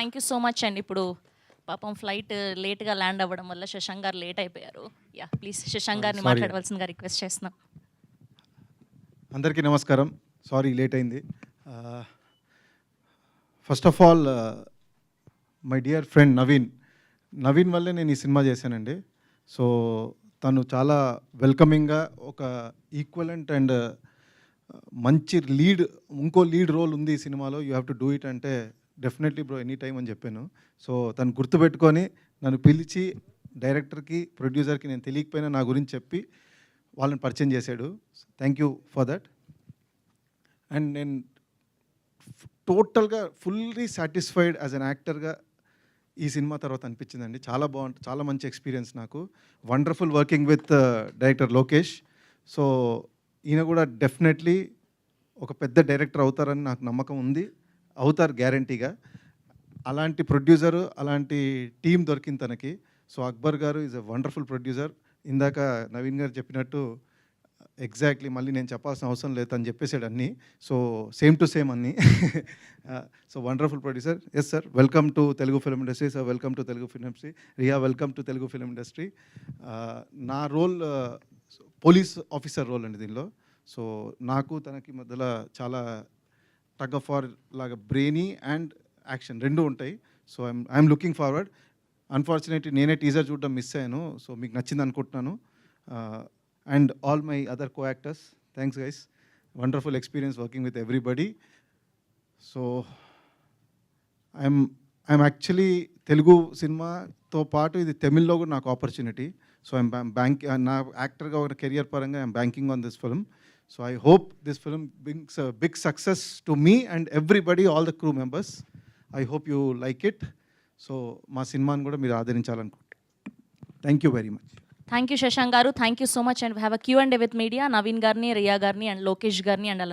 Thank you so much అండి. ఇప్పుడు పాపం ఫ్లైట్ లేట్గా ల్యాండ్ అవ్వడం వల్ల శశాంక్ గారు లేట్ అయిపోయారు. యా ప్లీజ్ శశాంక్ గారిని మాట్లాడవలసిందిగా రిక్వెస్ట్ చేస్తున్నాం. అందరికీ నమస్కారం. సారీ లేట్ అయింది. First of all my dear friend Naveen వల్లే నేను ఈ సినిమా చేశానండి. సో తను చాలా వెల్కమింగ్గా ఒక ఈక్వలెంట్ అండ్ మంచి ఇంకో లీడ్ రోల్ ఉంది ఈ సినిమాలో, you have to do it అంటే డెఫినెట్లీ బ్రో ఎనీ టైం అని చెప్పాను. సో తను గుర్తుపెట్టుకొని నన్ను పిలిచి డైరెక్టర్కి ప్రొడ్యూసర్కి నేను తెలియకపోయినా నా గురించి చెప్పి వాళ్ళని పరిచయం చేశాడు. Thank you for that. And నేను టోటల్గా ఫుల్లీ సాటిస్ఫైడ్ యాజ్ అన్ యాక్టర్గా ఈ సినిమా తర్వాత అనిపించిందండి. చాలా బాగుంటుంది, చాలా మంచి ఎక్స్పీరియన్స్ నాకు. Wonderful working with director Lokesh. So ఈయన కూడా డెఫినెట్లీ ఒక పెద్ద డైరెక్టర్ అవుతారని నాకు నమ్మకం ఉంది, అవుతారు గ్యారంటీగా. అలాంటి ప్రొడ్యూసరు, అలాంటి టీం దొరికింది తనకి. సో అక్బర్ గారు ఈజ్ ఎ వండర్ఫుల్ ప్రొడ్యూసర్. ఇందాక నవీన్ గారు చెప్పినట్టు ఎగ్జాక్ట్లీ మళ్ళీ నేను చెప్పాల్సిన అవసరం లేదు అని చెప్పేసాడు అన్నీ. సో సేమ్ టు సేమ్ అన్నీ. So wonderful producer. Yes sir, welcome to Telugu film industry. Sir welcome to Telugu film industry. Riya welcome to Telugu film industry. నా రోల్ పోలీస్ ఆఫీసర్ రోల్ అండి దీనిలో. సో నాకు తనకి మధ్యలో చాలా టగ్ ఆఫ్ వార్ లాగా బ్రెయినీ అండ్ యాక్షన్ రెండు ఉంటాయి. So I'm looking forward. Unfortunately నేనే టీజర్ చూడడం మిస్ అయ్యాను. సో మీకు నచ్చింది అనుకుంటున్నాను. And all my other co actors, thanks guys. Wonderful experience working with everybody. So I'm actually Telugu సినిమాతో పాటు ఇది తమిళ్లో కూడా నాకు ఆపర్చునిటీ. సో ఐఎమ్ నా యాక్టర్గా ఒక కెరియర్ పరంగా I'm banking on this film. So I hope this film brings a big success to me and everybody, all the crew members. I hope you like it. So మా సినిమాని కూడా మీరు ఆదరించాలనుకుంటున్నాను. Thank you very much. Thank you Shashank గారు. Thank you so much and have a Q and with media. Naveen గారిని, రియా గారిని and Lokesh గారిని and